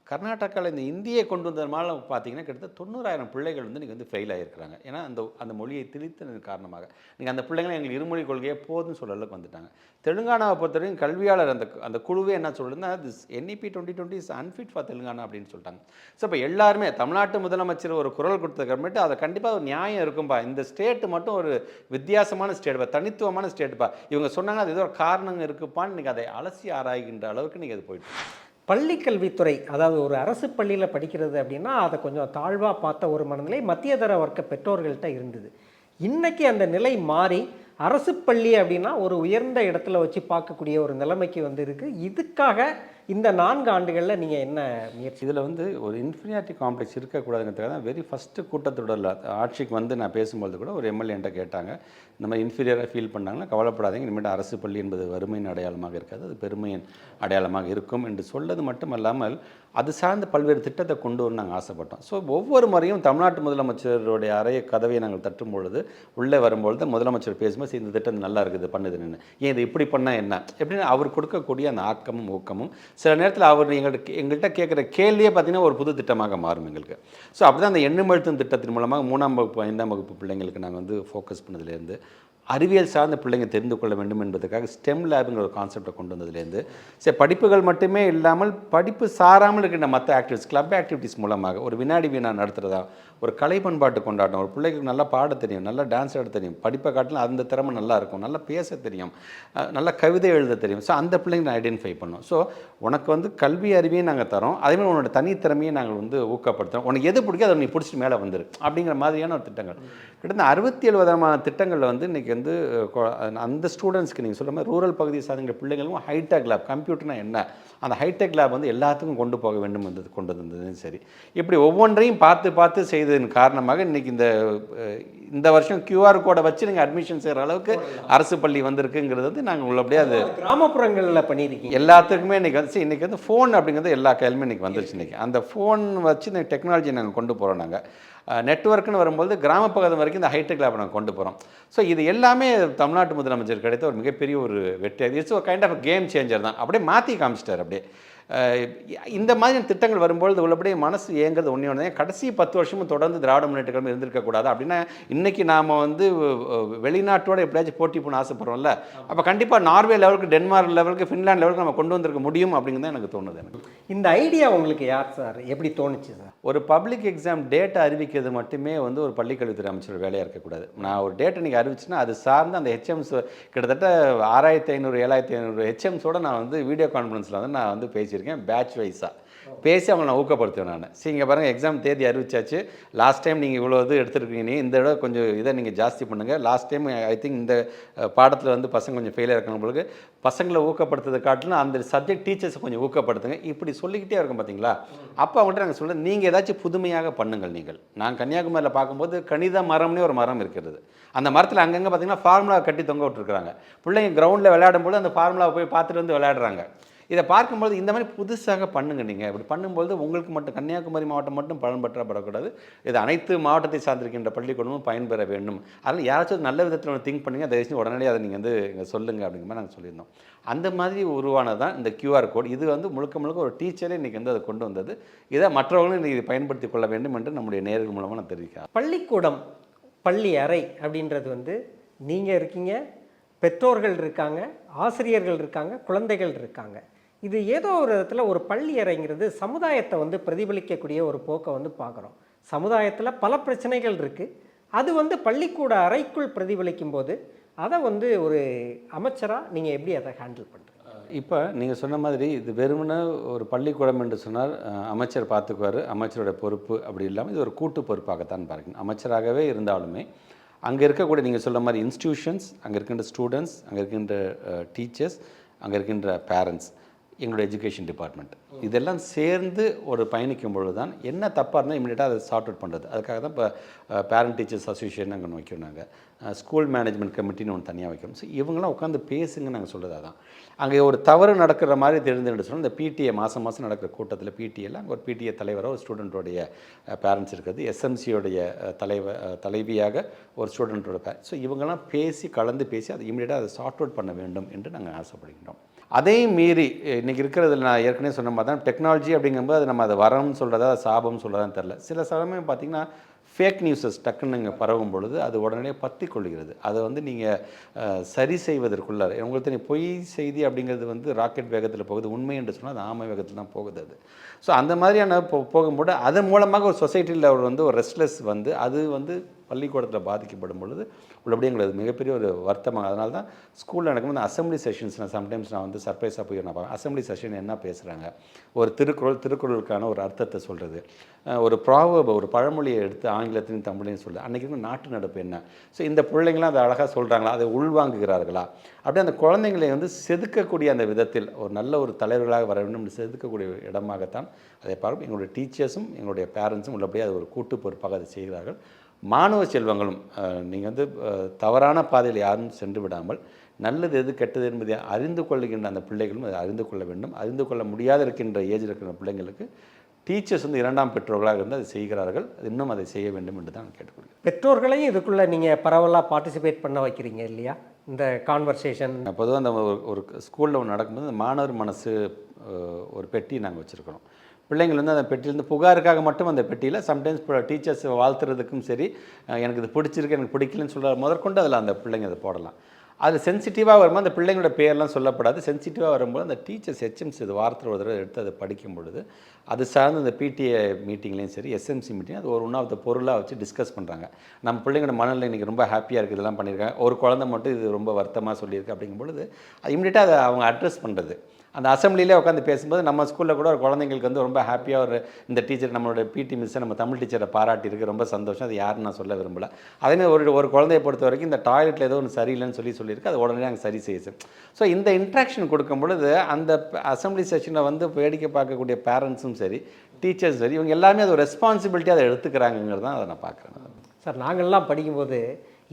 B: கர்நாடகாவில் இந்த இந்தியை கொண்டு வந்ததுனால பார்த்தீங்கன்னா கிட்டத்தட்ட 90,000 பிள்ளைகள் வந்து இன்றைக்கி வந்து ஃபெயில் ஆகிருக்கிறாங்க. ஏன்னா அந்த மொழியை திணித்ததன் காரணமாக நீங்கள் அந்த பிள்ளைங்களை எங்களுக்கு இருமொழி கொள்கையே போதுன்னு சொல்ல அளவுக்கு வந்துட்டாங்க. தெலுங்கானாவை பொறுத்தவரைக்கும் கல்வியாளர் அந்த குழுவே என்ன சொல்லுதுன்னா, this NEP 2020 is unfit for Telangana அப்படின்னு சொல்லிட்டாங்க. ஸோ இப்போ எல்லாருமே தமிழ்நாட்டு முதலமைச்சர் ஒரு குரல் கொடுத்ததுக்கப்புறமேட்டு அதை கண்டிப்பாக ஒரு நியாயம் இருக்கும்பா, இந்த ஸ்டேட்டு மட்டும் ஒரு வித்தியாசமான ஸ்டேட்டுப்பா, தனித்துவமான ஸ்டேட்டுப்பா, இவங்க சொன்னாங்க அது ஏதோ ஒரு காரணம் இருக்குப்பான்னு இன்றைக்கி அதை அலசி ஆராய்கின்ற அளவுக்கு நீங்கள் அது போயிட்டு.
A: பள்ளிக்கல்வித்துறை, அதாவது ஒரு அரசு பள்ளியில் படிக்கிறது அப்படின்னா அதை கொஞ்சம் தாழ்வாக பார்த்த ஒரு மனநிலை மத்தியதர வர்க்க பெற்றோர்கள்ட்ட இருந்தது. இன்றைக்கி அந்த நிலை மாறி அரசு பள்ளி அப்படின்னா ஒரு உயர்ந்த இடத்துல வச்சு பார்க்கக்கூடிய ஒரு நிலைமைக்கு வந்து இருக்குது. இதுக்காக இந்த 4 ஆண்டுகளில் நீங்கள் என்ன முயற்சி?
B: இதில் வந்து ஒரு இன்ஃபீரியாரிட்டி காம்ப்ளெக்ஸ் இருக்கக்கூடாதுங்கிறதுக்காக தான் வெரி ஃபஸ்ட்டு கூட்டத்தொடரில் ஆட்சிக்கு வந்து நான் பேசும்போது கூட ஒரு எம்எல்ஏ என்கிட்ட கேட்டாங்க, இந்த மாதிரி இன்ஃபீரியராக ஃபீல் பண்ணாங்கன்னா கவலைப்படாதீங்க, இனிமேட்டு அரசு பள்ளி என்பது வறுமையின் அடையாளமாக இருக்காது, அது பெருமையின் அடையாளமாக இருக்கும் என்று சொல்லது மட்டும் அல்லாமல் அது சார்ந்த பல்வேறு திட்டத்தை கொண்டு வர நாங்கள் ஆசைப்பட்டோம். ஸோ ஒவ்வொரு முறையும் தமிழ்நாட்டு முதலமைச்சருடைய அறைய கதவை நாங்கள் தட்டும் பொழுது, உள்ளே வரும்பொழுது முதலமைச்சர் பேசும்போது, "இந்த திட்டம் நல்லா இருக்குது, பண்ணுதுன்னு. ஏன் இது இப்படி பண்ணால் என்ன?" எப்படின்னு அவர் கொடுக்கக்கூடிய அந்த ஆக்கமும் ஊக்கமும் சில நேரத்தில் அவர் எங்கள்கிட்ட கேட்குற கேள்வியே பார்த்திங்கன்னா ஒரு புது திட்டமாக மாறும் எங்களுக்கு. ஸோ அப்படி தான் அந்த எண்ணும் எழுத்தும் திட்டத்தின் மூலமாக 3ஆம் வகுப்பு 5ஆம் வகுப்பு பிள்ளைங்களுக்கு நாங்கள் வந்து ஃபோக்கஸ் பண்ணதுலேருந்து, அறிவியல் சார்ந்த பிள்ளைங்க தெரிந்து கொள்ள வேண்டும் என்பதற்காக ஸ்டெம் லேபுங்கிற ஒரு கான்செப்டை கொண்டு வந்ததுலேருந்து, சரி படிப்புகள் மட்டுமே இல்லாமல் படிப்பு சாராமல் இருக்கின்ற மற்ற ஆக்டிவிட்டிஸ், கிளப் ஆக்டிவிட்டிஸ் மூலமாக ஒரு வினாடி வினா நடத்துகிறதா, ஒரு கலை பண்பாட்டு கொண்டாட்டம், ஒரு பிள்ளைக்கு நல்லா பாட தெரியும், நல்லா டான்ஸ் ஆட தெரியும், படிப்பை காட்டிலும் அந்த திறமை நல்லா இருக்கும், நல்லா பேச தெரியும், நல்லா கவிதை எழுத தெரியும். ஸோ அந்த பிள்ளைங்களை ஐடென்டிஃபை பண்ணோம். ஸோ உனக்கு வந்து கல்வி அறிவையும் நாங்கள் தரோம், அதேமாதிரி உன்னோட தனித்திறமையை நாங்கள் வந்து ஊக்கப்படுத்துகிறோம். உனக்கு எது பிடிக்கும் அதை நீ பிடிச்சிட்டு மேலே வந்துரு அப்படிங்கிற மாதிரியான ஒரு திட்டங்கள். கிட்டத்தட்ட 67 விதமான திட்டங்களில் வந்து இன்றைக்கி வந்து அந்த ஸ்டூடெண்ட்ஸ்க்கு நீங்கள் சொல்கிற மாதிரி ரூரல் பகுதியை சார்ந்த பிள்ளைங்களுக்கும் ஹைடெக் லேப், கம்ப்யூட்டர்னா என்ன, அந்த ஹைடெக் லேப் வந்து எல்லாத்துக்கும் கொண்டு போக வேண்டும் என்பது கொண்டு வந்ததும் சரி. இப்படி ஒவ்வொன்றையும் பார்த்து பார்த்து செய்ததன் காரணமாக இன்றைக்கி இந்த வருஷம் QR கோடை வச்சு நீங்கள் அட்மிஷன் செய்கிற அளவுக்கு அரசு பள்ளி வந்திருக்குங்கிறது வந்து நாங்கள் உள்ளபடியே அது
A: கிராமப்புறங்களில் பண்ணியிருக்கீங்க.
B: எல்லாத்துக்குமே இன்றைக்கி வந்து ஃபோன் அப்படிங்கிறது எல்லா கையிலுமே இன்றைக்கி வந்துருச்சு. இன்றைக்கி அந்த ஃபோன் வச்சு இந்த டெக்னாலஜி நாங்கள் கொண்டு போகிறோம். நாங்கள் நெட்வொர்க்குன்னு வரும்போது கிராமப்பகுதி வரைக்கும் இந்த ஹைடெக் லேப் நாங்கள் கொண்டு போகிறோம். ஸோ இது எல்லாமே தமிழ்நாட்டு முதலமைச்சர் கிடைத்த ஒரு மிகப்பெரிய ஒரு வெற்றி. இட்ஸ் ஒரு கைண்ட் ஆஃப் கேம் சேஞ்சர் தான். அப்படியே மாற்றி காமிச்சிட்டார். அப்படியே இந்த மாதிரி திட்டங்கள் வரும்பொழுது உள்ளபடியே மனசு ஏங்கிறது ஒன்றே ஒன்று தான். கடைசி 10 வருஷமும் தொடர்ந்து திராவிட முன்னேற்ற கழகம் இருந்திருக்கக்கூடாது அப்படின்னா இன்றைக்கி நாம் வந்து வெளிநாட்டோட எப்படியாச்சும் போட்டி பண்ண ஆசைப்படுறோம்ல, அப்போ கண்டிப்பாக நார்வே லெவலுக்கு, டென்மார்க் லெவலுக்கு, ஃபின்லாண்ட் லெவலுக்கு நம்ம கொண்டு வந்திருக்க முடியும் அப்படிங்கிறது தான் எனக்கு தோணுது. எனக்கு
A: இந்த ஐடியா உங்களுக்கு யார் சார் எப்படி தோணுச்சு சார்?
B: ஒரு பப்ளிக் எக்ஸாம் டேட்டை அறிவிக்கிறது மட்டுமே வந்து ஒரு பள்ளிக்கல்வித்துறை அமைச்சர் வேலையாக இருக்கக்கூடாது. நான் ஒரு டேட்டை நீங்கள் அறிவிச்சுன்னா அது சார்ந்து அந்த ஹெச்எம்ஸ் கிட்டத்தட்ட 6500 7500 ஹெச்எம்ஸோடு நான் வந்து வீடியோ கான்ஃபரன்ஸில் வந்து நான் வந்து பேசியிருக்கேன். பேட்ச் வைஸாக பேசி அவங்களை நான் ஊக்கப்படுத்துவேன். நான் சரி இங்கே பாருங்கள், எக்ஸாம் தேதி அறிவிச்சாச்சு, லாஸ்ட் டைம் நீங்கள் இவ்வளோ இது எடுத்துருக்கீங்க, இந்த தடவை கொஞ்சம் இதை நீங்கள் ஜாஸ்தி பண்ணுங்கள், லாஸ்ட் டைம் ஐ திங்க் இந்த பாடத்தில் வந்து பசங்க கொஞ்சம் ஃபெயிலாக இருக்கணும் பொழுது பசங்களை ஊக்கப்படுத்துறதை காட்டிலும் அந்த சப்ஜெக்ட் டீச்சர்ஸை கொஞ்சம் ஊக்கப்படுத்துங்க, இப்படி சொல்லிக்கிட்டே இருக்கும் பார்த்தீங்களா. அப்போ அவங்கள்ட்ட நாங்கள் சொல்ல, நீங்கள் ஏதாச்சும் புதுமையாக பண்ணுங்கள். நான் கன்னியாகுமரியில் பார்க்கும்போது கணித மரம்னே ஒரு மரம் இருக்கிறது. அந்த மரத்தில் அங்கங்கே பார்த்தீங்கன்னா ஃபார்முலா கட்டி தொங்க விட்டுருக்குறாங்க. பிள்ளைங்க கிரவுண்டில் விளையாடும்போது அந்த ஃபார்முலாவை போய் பார்த்துட்டு வந்து விளையாடுறாங்க. இதை பார்க்கும்போது இந்த மாதிரி புதுசாக பண்ணுங்கள். நீங்கள் இப்படி பண்ணும்போது உங்களுக்கு மட்டும் கன்னியாகுமரி மாவட்டம் மட்டும் பலன்பற்றப்படக்கூடாது, இது அனைத்து மாவட்டத்தை சார்ந்திருக்கின்ற பள்ளிக்கூடமும் பயன்பெற வேண்டும். அதனால் யாராச்சும் நல்ல விதத்தில் திங்க் பண்ணுங்க, தயவுசெய்து உடனடியாக அதை நீங்கள் வந்து இங்கே சொல்லுங்கள் அப்படிங்கிற மாதிரி நாங்கள் சொல்லியிருந்தோம். அந்த மாதிரி உருவானது தான் இந்த QR கோட். இது வந்து முழுக்க ஒரு டீச்சரே இன்றைக்கி வந்து அதை கொண்டு வந்தது. இதை மற்றவர்களும் இன்றைக்கி பயன்படுத்தி கொள்ள வேண்டும் என்று நம்முடைய நேயர்கள் மூலமாக நான் தெரிவிக்கிறேன்.
A: பள்ளிக்கூடம், பள்ளி அறை அப்படின்றது வந்து நீங்கள் இருக்கீங்க, பெற்றோர்கள் இருக்காங்க, ஆசிரியர்கள் இருக்காங்க, குழந்தைகள் இருக்காங்க. இது ஏதோ ஒரு விதத்தில் ஒரு பள்ளி அறைங்கிறது சமுதாயத்தை வந்து பிரதிபலிக்கக்கூடிய ஒரு போக்கை வந்து பார்க்குறோம். சமுதாயத்தில் பல பிரச்சனைகள் இருக்குது, அது வந்து பள்ளிக்கூட அறைக்குள் பிரதிபலிக்கும் போது அதை வந்து ஒரு அமைச்சராக நீங்கள் எப்படி அதை ஹேண்டில் பண்ணுறீங்க?
B: இப்போ நீங்கள் சொன்ன மாதிரி இது வெறுமனே ஒரு பள்ளிக்கூடம் என்று சொன்னால் அமைச்சர் பார்த்துக்குவார், அமைச்சரோட பொறுப்பு அப்படி இல்லாமல் இது ஒரு கூட்டு பொறுப்பாகத்தான் பார்க்கணும். அமைச்சராகவே இருந்தாலுமே அங்கே இருக்கக்கூடிய நீங்கள் சொல்ல மாதிரி இன்ஸ்டிடியூஷன்ஸ், அங்கே இருக்கின்ற ஸ்டூடெண்ட்ஸ், அங்கே இருக்கின்ற டீச்சர்ஸ், அங்கே இருக்கின்ற பேரண்ட்ஸ், எங்களோட எஜுகேஷன் டிபார்ட்மெண்ட், இதெல்லாம் சேர்ந்து ஒரு பயணிக்கும் பொழுது தான் என்ன தப்பாக இருந்தால் இமீடியட்டாக அதை சார்ட் அவுட் பண்ணுறது. அதுக்காக தான் இப்போ பேரண்ட் டீச்சர்ஸ் அசோசியேஷன் அங்கே வைக்கிறோம், நாங்கள் ஸ்கூல் மேனேஜ்மெண்ட் கமிட்டின்னு ஒன்று தனியாக வைக்கிறோம். ஸோ இவங்களாம் உட்காந்து பேசுங்க நாங்கள் சொல்கிறது அதான். அங்கே ஒரு தவறு நடக்கிற மாதிரி தெரிஞ்சுன்னு சொன்னால் இந்த பிடிஏ மாதம் நடக்கிற கூட்டத்தில் பிடிஏல அங்கே ஒரு பிடிஏ தலைவராக ஒரு ஸ்டூடெண்ட்டோடைய பேரண்ட்ஸ் இருக்கிறது, எஸ்எம்சியோடைய தலைவியாக ஒரு ஸ்டூடெண்ட்டோட ஸோ இவங்கெல்லாம் கலந்து பேசி அதை இமீடியட்டாக அதை சார்ட் அவுட் பண்ண வேண்டும் என்று நாங்கள் ஆசைப்படுகின்றோம். அதையும் மீறி இன்றைக்கி இருக்கிறதுல நான் ஏற்கனவே சொன்ன மாதிரி தான் டெக்னாலஜி அப்படிங்கும்போது அது நம்ம அதை வரம்னு சொல்கிறதா சாபம்னு சொல்கிறதான்னு தெரில. சில சமயம் பார்த்திங்கன்னா ஃபேக் நியூஸஸ் டக்குன்னு நீங்கள் பரவும் பொழுது அது உடனே பற்றி கொள்கிறது. அதை வந்து நீங்கள் சரி செய்வதற்குள்ள உங்களுக்கு தெரியும், பொய் செய்தி அப்படிங்கிறது வந்து ராக்கெட் வேகத்தில் போகுது, உண்மை என்று சொன்னால் அது ஆமை வேகத்தில் தான் போகுது அது. ஸோ அந்த மாதிரியான போகும்போது அதன் மூலமாக ஒரு சொசைட்டியில் வந்து ஒரு ரெஸ்ட்லெஸ் வந்து அது வந்து பள்ளிக்கூடத்தில் பாதிக்கப்படும் பொழுது உள்ளபடியே எங்களுக்கு மிகப்பெரிய ஒரு வருத்தமாக. அதனால தான் ஸ்கூலில் நடக்கும்போது அசம்பிளி செஷன்ஸ் சம்டைம்ஸ் நான் வந்து சர்ப்ரைஸாக போய் நான் பார்ப்பேன். அசம்பிளி செஷன் என்ன பேசுகிறாங்க, ஒரு திருக்குறளுக்கான ஒரு அர்த்தத்தை சொல்கிறது, ஒரு ப்ராவர்ப், ஒரு பழமொழியை எடுத்து ஆங்கிலத்திலையும் தமிழையும் சொல்லுது, அன்றைக்கி நாட்டு நடப்பு என்ன, ஸோ இந்த பிள்ளைங்களாம் அதை அழகாக சொல்கிறாங்களா, அதை உள்வாங்குகிறார்களா, அப்படியே அந்த குழந்தைங்களை வந்து செதுக்கக்கூடிய அந்த விதத்தில் ஒரு நல்ல ஒரு தலைவர்களாக வர வேண்டும் செதுக்கக்கூடிய இடமாகத்தான் அதை பார்க்கும். எங்களுடைய டீச்சர்ஸும் எங்களுடைய பேரண்ட்ஸும் உள்ளபடியே அது ஒரு கூட்டு பொறுப்பாக அதை செய்கிறார்கள். மாணவ செல்வங்களும் நீங்கள் வந்து தவறான பாதையில் யாரும் சென்று விடாமல் நல்லது எது கெட்டது என்பதை அறிந்து கொள்ளுகின்ற அந்த பிள்ளைகளும் அதை அறிந்து கொள்ள வேண்டும். அறிந்து கொள்ள முடியாத இருக்கின்ற ஏஜில் இருக்கிற பிள்ளைங்களுக்கு டீச்சர்ஸ் வந்து இரண்டாம் பெற்றோர்களாக இருந்து அதை செய்கிறார்கள். இன்னும் அதை செய்ய வேண்டும் என்று தான் கேட்டுக்கொள்கிறேன்.
A: பெற்றோர்களையும் இதுக்குள்ளே நீங்கள் பரவலாக பார்ட்டிசிபேட் பண்ண வைக்கிறீங்க இல்லையா, இந்த கான்வர்சேஷன்?
B: பொதுவாக அந்த ஒரு ஸ்கூலில் ஒன்று நடக்கும்போது அந்த மாணவர் மனசு ஒரு பெட்டி நாங்கள் வச்சுருக்கிறோம். பிள்ளைங்கள் வந்து அந்த பெட்டியிலேருந்து புகாருக்காக மட்டும் அந்த பெட்டியில் சம்டைம்ஸ் டீச்சர்ஸ் வாழ்த்துறதுக்கும் சரி, எனக்கு இது பிடிச்சிருக்கு எனக்கு பிடிக்கலன்னு சொல்கிற முதற்கொண்டு அதில் அந்த பிள்ளைங்க அதை போடலாம். அது சென்சிட்டிவாக வரும்போது அந்த பிள்ளைங்களோட பேர்லாம் சொல்லப்படாது. சென்சிட்டிவாக வரும்போது அந்த டீச்சர்ஸ் ஹெச்எம்சி இது வாரத்தில் ஒரு தடவை எடுத்து அதை படிக்கும் பொழுது அது சார்ந்து அந்த பிடிஏ மீட்டிங்லேயும் சரி, எஸ்எம்சி மீட்டிங் அது ஒரு ஒன் ஆஃப் த பொருளாக வச்சு டிஸ்கஸ் பண்ணுறாங்க. நம்ம பிள்ளைங்களோட மனநிலை இன்றைக்கி ரொம்ப ஹாப்பியாக இருக்குது, இதெல்லாம் பண்ணியிருக்காங்க. ஒரு குழந்தை மட்டும் இது ரொம்ப வருத்தமாக சொல்லியிருக்கு அப்படிங்கும்பொழுது அது இம்மிடியட்டாக அதை அவங்க அட்ரஸ் பண்ணுறது. அந்த அசம்பிளிலே உட்காந்து பேசும்போது நம்ம ஸ்கூலில் கூட ஒரு குழந்தைங்களுக்கு வந்து ரொம்ப ஹாப்பியாக ஒரு இந்த டீச்சர் நம்மளோட பிடி மிஸ்ஸை நம்ம தமிழ் டீச்சரை பாராட்டியிருக்கு, ரொம்ப சந்தோஷம். அது யாருன்னு நான் சொல்ல விரும்பல. அதேமாதிரி ஒரு குழந்தையை பொறுத்த வரைக்கும் இந்த டாய்லெட்டில் ஏதோ ஒன்று சரியில்லைன்னு சொல்லியிருக்கு, அது உடனே நாங்கள் சரி செய்ய. ஸோ இந்த இன்ட்ராக்ஷன் கொடுக்கும் பொழுது அந்த அசம்பிளி செஷனில் வந்து வேடிக்கை பார்க்கக்கூடிய பேரண்ட்ஸும் சரி, டீச்சர்ஸ் சரி, இவங்க எல்லாமே அது ஒரு ரெஸ்பான்சிபிலிட்டி அதை எடுத்துக்கிறாங்கிறது தான் அதை நான் பார்க்குறேன்.
A: சார், நாங்கள்லாம் படிக்கும்போது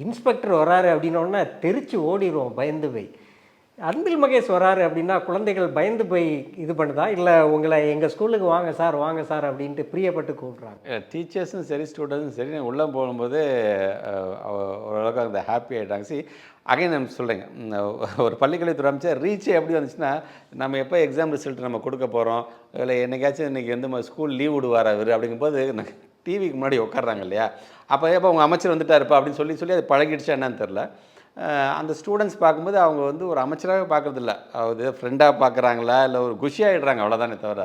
A: இன்ஸ்பெக்டர் வராரு அப்படின்னோடனே தெரிச்சு ஓடிடுவோம் பயந்து போய். அன்பில் மகேஷ் வராரு அப்படின்னா குழந்தைகள் பயந்து போய் இது பண்ணுதா, இல்லை உங்களை எங்கள் ஸ்கூலுக்கு வாங்க சார் அப்படின்ட்டு பிரியப்பட்டு கூப்பிட்றாங்க?
B: டீச்சர்ஸும் சரி ஸ்டூடெண்ட்ஸும் சரி உள்ளே போகும்போது ஓரளவுக்கு அந்த ஹாப்பி ஆகிட்டாங்க. சி அகைன் நான் சொல்கிறேங்க, ஒரு பள்ளிக்கல்வித்துறை அமைச்சர் ரீச் எப்படி வந்துச்சுன்னா, நம்ம எப்போ எக்ஸாம் ரிசல்ட் நம்ம கொடுக்க போகிறோம், இல்லை என்னைக்காச்சும் இன்றைக்கி வந்து ஸ்கூல் லீவ் விடுவார் அவர் அப்படிங்கும்போது டிவிக்கு முன்னாடி உட்காடுறாங்க இல்லையா, அப்போ எப்போ உங்கள் அமைச்சர் வந்துட்டாருப்பா அப்படின்னு சொல்லி அது பழகிடுச்சா என்னன்னு தெரில. அந்த ஸ்டூடெண்ட்ஸ் பார்க்கும்போது அவங்க வந்து ஒரு அமைச்சராக பார்க்குறதில்ல, அது ஃப்ரெண்டாக பார்க்குறாங்களா இல்லை ஒரு குஷியாகிடுறாங்க, அவ்வளோதானே தவிர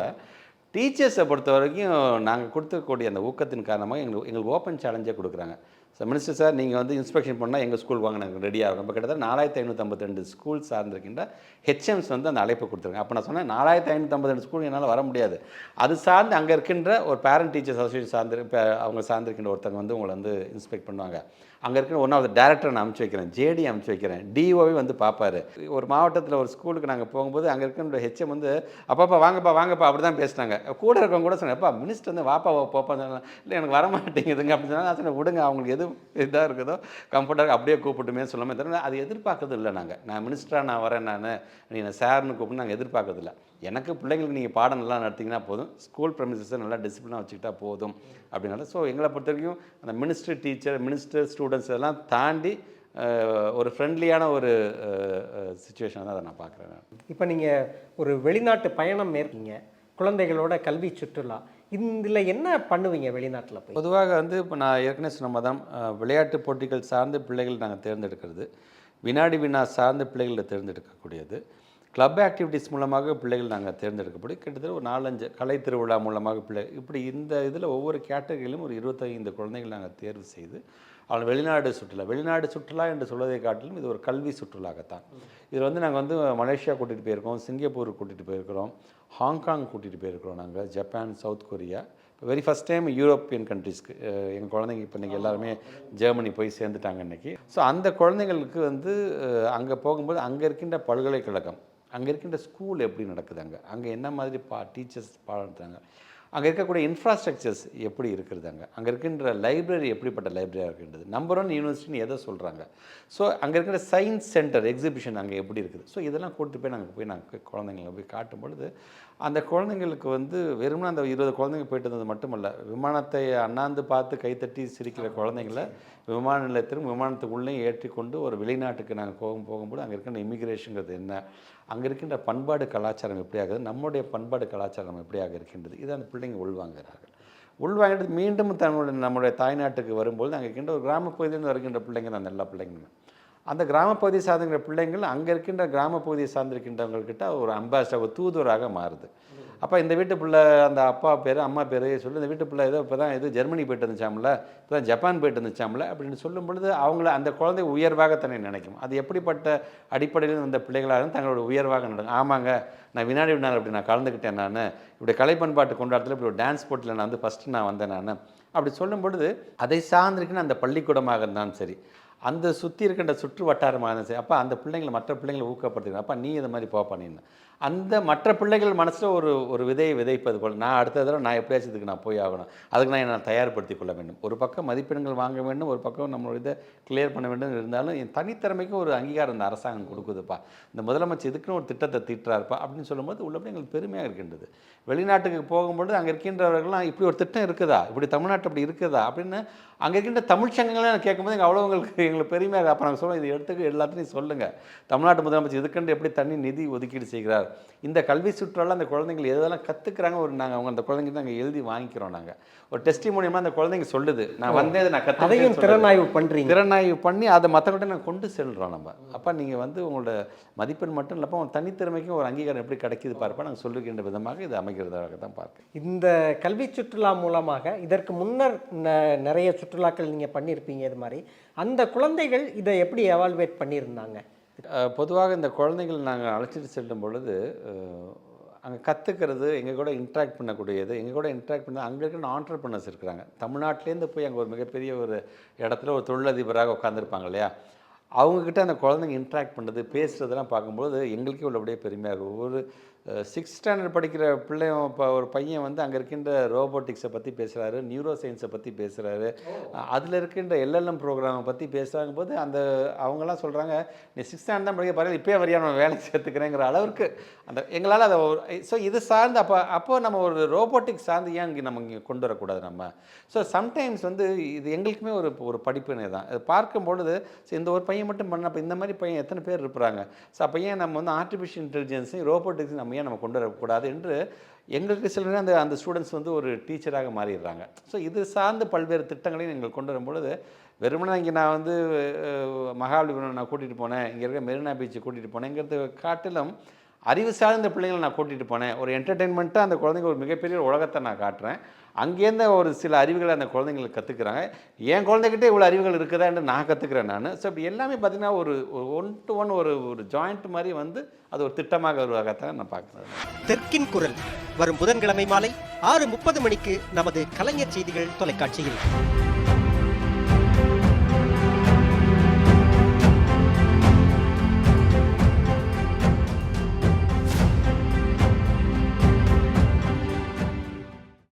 B: டீச்சர்ஸை பொறுத்த வரைக்கும் நாங்கள் கொடுத்துக்கூடிய அந்த ஊக்கத்தின் காரணமாக எங்களுக்கு ஓப்பன் சேலஞ்சே கொடுக்குறாங்க. ஸோ மினிஸ்டர் சார், நீங்கள் வந்து இன்ஸ்பெக்ஷன் பண்ணால் எங்கள் ஸ்கூல் வாங்க நாங்கள் ரெடியாக இருக்கும். இப்போ கிட்டத்தட்ட 4552 ஸ்கூல் சார்ந்திருக்கின்ற ஹெச்எம்ஸ் வந்து அந்த அழைப்பு கொடுத்துருங்க. அப்போ நான் சொன்னேன் 4552 ஸ்கூல் என்னால் வர முடியாது, அது சார்ந்து அங்கே இருக்கின்ற ஒரு பேரண்ட் டீச்சர்ஸ் அசோசியேஷன் அவங்க சார்ந்திருக்கின்ற ஒருத்தவங்க வந்து உங்களை வந்து இன்ஸ்பெக்ட் பண்ணுவாங்க. அங்கே இருக்கிற ஒன் ஆஃப் த டேரக்டரை நான் அனுப்பிச்சி வைக்கிறேன், ஜேடி அனுப்பிச்சி வைக்கிறேன், டிஓவே வந்து பார்ப்பார். ஒரு மாவட்டத்தில் ஒரு ஸ்கூலுக்கு நாங்கள் போகும்போது அங்கே இருக்கிற ஹெச்எம் வந்து அப்பாப்பா வாங்கப்பா அப்படி தான் பேசினாங்க. கூட இருக்கவங்க கூட சொன்னேன், அப்பா மினிஸ்டர் வந்து வாப்பா போப்பா சொன்னாங்க. இல்லை எனக்கு வரமாட்டேங்குதுங்க அப்படின்னு சொன்னால் நான் சொன்னேன், விடுங்க அவங்களுக்கு எது இதாக இருக்குதோ கம்ஃபர்ட்டாக அப்படியே கூப்பிட்டுமே சொல்லாமல் தவிர அது எதிர்பார்க்கறது இல்லை. நான் மினிஸ்டராக நான் வரேன், நீங்கள் சார்னு கூப்பிட்டு நாங்கள் எதிர்பார்க்கறதில்ல. எனக்கு பிள்ளைங்களுக்கு நீங்கள் பாடம் நல்லா நடத்திங்கன்னா போதும், ஸ்கூல் ப்ரெமிசஸை நல்லா டிசிப்ளினாக வச்சுக்கிட்டா போதும் அப்படின்னால. ஸோ எங்களை பொறுத்த வரைக்கும் அந்த மினிஸ்டர் ஸ்டூடெண்ட்ஸ் இதெல்லாம் தாண்டி ஒரு ஃப்ரெண்ட்லியான ஒரு சுச்சுவேஷன் தான் அதை நான் பார்க்குறேன்.
A: இப்போ நீங்கள் ஒரு வெளிநாட்டு பயணம் மேற்கீங்க, குழந்தைகளோட கல்வி சுற்றுலா, இதில் என்ன பண்ணுவீங்க வெளிநாட்டில் போய்?
B: பொதுவாக வந்து இப்போ நான் ஏற்கனவே சொன்ன மாதிரி விளையாட்டு போட்டிகள் சார்ந்த பிள்ளைகள் நாங்கள் தேர்ந்தெடுக்கிறது, வினாடி வினா சார்ந்த பிள்ளைகளை தேர்ந்தெடுக்கக்கூடியது, கிளப் ஆக்டிவிட்டீஸ் மூலமாக பிள்ளைகள் நாங்கள் தேர்ந்தெடுக்கப்படி கிட்டத்தட்ட ஒரு 4-5 கலை திருவிழா மூலமாக இப்படி இந்த இதில் ஒவ்வொரு கேட்டகரியிலும் ஒரு 25 குழந்தைகள் நாங்கள் தேர்வு செய்து அவள் வெளிநாடு சுற்றுலா என்று சொல்வதை காட்டிலும் இது ஒரு கல்வி சுற்றுலாகத்தான். இதில் வந்து நாங்கள் வந்து மலேசியா கூட்டிகிட்டு போயிருக்கோம், சிங்கப்பூருக்கு கூட்டிகிட்டு போயிருக்கிறோம், ஹாங்காங் கூட்டிகிட்டு போயிருக்கிறோம், நாங்கள் ஜப்பான், சவுத் கொரியா, இப்போ வெரி ஃபஸ்ட் டைம் யூரோப்பியன் கண்ட்ரீஸ்க்கு எங்கள் குழந்தைங்க இப்போ இன்றைக்கி எல்லாருமே ஜெர்மனி போய் சேர்ந்துட்டாங்க இன்றைக்கி. ஸோ அந்த குழந்தைங்களுக்கு வந்து அங்கே போகும்போது அங்கே இருக்கின்ற பல்கலைக்கழகம், அங்கே இருக்கின்ற ஸ்கூல் எப்படி நடக்குது, அங்கே என்ன மாதிரி டீச்சர்ஸ் பாடுறாங்க, அங்கே இருக்கக்கூடிய இன்ஃப்ராஸ்ட்ரக்சர்ஸ் எப்படி இருக்கிறது, அங்கே இருக்கின்ற லைப்ரரி எப்படிப்பட்ட லைப்ரரியாக இருக்கின்றது, நம்பர் 1 யூனிவர்சிட்டின்னு எதை சொல்கிறாங்க, ஸோ அங்கே இருக்கிற சயின்ஸ் சென்டர் எக்ஸிபிஷன் அங்கே எப்படி இருக்குது. ஸோ இதெல்லாம் கூப்பிட்டு போய் நாங்கள் குழந்தைங்களை போய் காட்டும் பொழுது அந்த குழந்தைங்களுக்கு வந்து வெறுமனே அந்த 20 குழந்தைங்க போயிட்டு இருந்தது மட்டுமல்ல, விமானத்தை அண்ணாந்து பார்த்து கைத்தட்டி சிரிக்கிற குழந்தைங்கள விமான நிலையத்திலும் விமானத்துக்குள்ளேயும் ஏற்றிக்கொண்டு ஒரு வெளிநாட்டுக்கு நாங்கள் போகும்போது அங்கே இருக்கின்ற இமிக்ரேஷனுங்கிறது என்ன, அங்கே இருக்கின்ற பண்பாடு கலாச்சாரம் எப்படி ஆகுது, நம்முடைய பண்பாடு கலாச்சாரம் எப்படியாக இருக்கின்றது, இதை அந்த பிள்ளைங்க உள்வாங்கிறார்கள். உள்வாங்கிட்டு மீண்டும் நம்முடைய தாய்நாட்டுக்கு வரும்போது அங்கே இருக்கின்ற ஒரு கிராமப்பகுதியிலிருந்து வருகின்ற பிள்ளைங்க தான் எல்லா பிள்ளைங்களுமே. அந்த கிராமப்பகுதியை சார்ந்திருக்கிற பிள்ளைங்கள் அங்கே இருக்கின்ற கிராமப்பகுதியை சார்ந்திருக்கின்றவங்கக்கிட்ட ஒரு அம்பாசிடர், ஒரு தூதுவராக மாறுது. அப்போ இந்த வீட்டு பிள்ளை அந்த அப்பா பேர் அம்மா பேர் சொல்லி இந்த வீட்டு பிள்ளை ஏதோ இப்போ தான் ஜெர்மனி போயிட்டு இருந்துச்சாம்ல, இப்போ தான் ஜப்பான் போயிட்டு இருந்துச்சாம்ல அப்படின்னு சொல்லும் பொழுது அவங்கள அந்த குழந்தை உயர்வாக தன்னை நினைக்கும். அது எப்படிப்பட்ட அடிப்படையில் அந்த பிள்ளைகளாக தங்களோட உயர்வாக நடக்கும். ஆமாங்க, நான் வினாடி அப்படி நான் கலந்துக்கிட்டேன், நான் இப்படி கலை பண்பாட்டு கொண்டாட்டத்தில் இப்படி ஒரு டான்ஸ் போட்டியில் நான் வந்து ஃபஸ்ட்டு நான் வந்தேன், நான் அப்படி சொல்லும் பொழுது அதை சார்ந்திருக்குன்னு அந்த பள்ளிக்கூடமாக இருந்தாலும் சரி, அந்த சுற்றி இருக்கின்ற சுற்று வட்டாரமாக இருந்தாலும் சரி, அப்போ அந்த பிள்ளைங்களை மற்ற பிள்ளைங்களை ஊக்கப்படுத்திக்கணும். அப்போ நீ இது மாதிரி போப்பா, நீ அந்த மற்ற பிள்ளைகள் மனசில் ஒரு ஒரு விதையை விதைப்பது போல் நான் அடுத்த தடவை நான் எப்படியாச்சும் இதுக்கு நான் போய் ஆகணும், அதுக்கு நான் என்னை தயார்படுத்திக் கொள்ள வேண்டும். ஒரு பக்கம் மதிப்பெண்கள் வாங்க வேண்டும், ஒரு பக்கம் நம்மளோட இதை கிளியர் பண்ண வேண்டும் இருந்தாலும் என் தனித்திறமைக்கு ஒரு அங்கீகாரம் இந்த அரசாங்கம் கொடுக்குதுப்பா, இந்த முதலமைச்சர் இதுக்குன்னு ஒரு திட்டத்தை தீட்டுறாருப்பா அப்படின்னு சொல்லும்போது உள்ளபடி எங்களுக்கு பெருமையாக இருக்கின்றது. வெளிநாட்டுக்கு போகும்போது அங்கே இருக்கின்றவர்கள்லாம் இப்படி ஒரு திட்டம் இருக்குதா, இப்படி தமிழ்நாட்டு அப்படி இருக்குதா அப்படின்னு அங்கே இருக்கின்ற தமிழ் சங்கங்கள்லாம் கேட்கும்போது எங்கள் அவ்வளோ எங்களுக்கு பெருமையாக. அப்போ நாங்கள் சொல்லுவோம், இது எடுத்துக்கு எல்லாத்தையும் சொல்லுங்கள், தமிழ்நாட்டு முதலமைச்சர் இதுக்கண்டு எப்படி தனி நிதி ஒதுக்கீடு செய்கிறார், இந்த கல்வி சுற்றுலா அந்த குழந்தைகள் எதெல்லாம் கற்றுக்குறாங்க, ஒரு நாங்கள் அவங்க அந்த குழந்தைங்க நாங்கள் எழுதி வாங்கிக்கிறோம். நாங்கள் ஒரு டெஸ்டிமோனியமாக அந்த குழந்தைங்க சொல்லுது, நான் வந்தேன் நான்
A: அதையும் திறனாய்வு பண்ணுறீங்க.
B: திறனாய்வு பண்ணி அதை மற்றவங்கிட்ட நாங்கள் கொண்டு செல்கிறோம். நம்ம அப்போ நீங்கள் வந்து உங்களோட மதிப்பெண் மட்டும் இல்லப்போ உங்கள் தனித்திறமைக்கும் ஒரு அங்கீகாரம் எப்படி கிடைக்கிது பார்ப்பா நாங்கள் சொல்லுகின்ற விதமாக இது அமைக்கிறதாக தான் பார்க்க.
A: இந்த கல்வி சுற்றுலா மூலமாக இதற்கு முன்னர் நிறைய சுற்றுலாக்கள் நீங்கள் பண்ணியிருப்பீங்க, இது மாதிரி அந்த குழந்தைகள் இதை எப்படி எவால்வேட் பண்ணியிருந்தாங்க?
B: பொதுவாக இந்த குழந்தைகள் நாங்கள் அழைச்சிட்டு செல்லும் பொழுது அங்கே கற்றுக்கிறது, எங்கள் கூட இன்ட்ராக்ட் பண்ணக்கூடியது, எங்கள் கூட இன்ட்ராக்ட் பண்ண அங்கே இருக்கிற ஆண்டர்ப்ரனர்ஸ் இருக்கிறாங்க. தமிழ்நாட்டிலேருந்து போய் அங்கே ஒரு மிகப்பெரிய ஒரு இடத்துல ஒரு தொழிலதிபராக உட்காந்துருப்பாங்க இல்லையா, அவங்கக்கிட்ட அந்த குழந்தைங்க இன்ட்ராக்ட் பண்ணுறது பேசுகிறதெல்லாம் பார்க்கும்போது எங்களுக்கே உள்ளபடியே பெருமையாக இருக்கும். ஒரு 6th ஸ்டாண்டர்ட் படிக்கிற பிள்ளையும் இப்போ ஒரு பையன் வந்து அங்கே இருக்கின்ற ரோபோட்டிக்ஸை பற்றி பேசுகிறாரு, நியூரோ சயின்ஸை பற்றி பேசுகிறாரு, அதில் இருக்கின்ற எல்எல்எம் ப்ரோக்ராமை பற்றி பேசுகிறாங்க போது அந்த அவங்கெல்லாம் சொல்கிறாங்க, நீ 6th ஸ்டாண்டர்ட் தான் படிக்க பாரு, இப்போயே வரையா நான் வேலை சேர்த்துக்கிறேங்கிற அளவுக்கு அந்த எங்களால் அதை ஒரு ஸோ இது சார்ந்து அப்போ நம்ம ஒரு ரோபோட்டிக்ஸ் சார்ந்து ஏன் இங்கே நம்ம இங்கே கொண்டு வரக்கூடாது நம்ம. ஸோ சம்டைம்ஸ் வந்து இது எங்களுக்குமே ஒரு படிப்பினை தான். அது பார்க்கும் பொழுது இந்த ஒரு பையன் மட்டும் பண்ண, அப்போ இந்த மாதிரி பையன் எத்தனை பேர் இருப்பாங்க, ஸோ அப்போ ஏன் நம்ம வந்து ஆர்டிஃபிஷியல் இன்டெலிஜென்ஸையும் ரோபோட்டிக்ஸையும் நம்ம கொண்டு வரக்கூடாது என்று எங்களுக்கு சில அந்த ஸ்டூடெண்ட்ஸ் வந்து ஒரு டீச்சராக மாறிடுறாங்க. ஸோ இது சார்ந்து பல்வேறு திட்டங்களையும் எங்களுக்கு கொண்டு வரும்பொழுது வெறுமனே இங்கே நான் வந்து மகாபலிபுரம் நான் கூட்டிகிட்டு போனேன், இங்கே இருக்க மெரினா பீச்சு கூட்டிகிட்டு போனேங்கிறது காட்டிலும் அறிவு சார்ந்த பிள்ளைங்களை நான் கூட்டிகிட்டு போனேன். ஒரு என்டர்டெயின்மெண்ட்டாக அந்த குழந்தைங்க ஒரு மிகப்பெரிய உலகத்தை நான் காட்டுறேன். அங்கேருந்து ஒரு சில அறிவுகளை அந்த குழந்தைங்களுக்கு கற்றுக்குறாங்க. என் குழந்தைகிட்டே இவ்வளோ அறிவுகள் இருக்குதான்னு நான் கற்றுக்கிறேன் நான். ஸோ இப்படி எல்லாமே பார்த்திங்கன்னா ஒரு 1-to-1 ஒரு ஜாயிண்ட் மாதிரி வந்து அது ஒரு திட்டமாக உருவாகத்தான் நான் பார்க்குறேன்.
A: தெற்கின் குரல் வரும் புதன்கிழமை மாலை 6:30 மணிக்கு நமது கலைஞர் செய்திகள் தொலைக்காட்சியில்.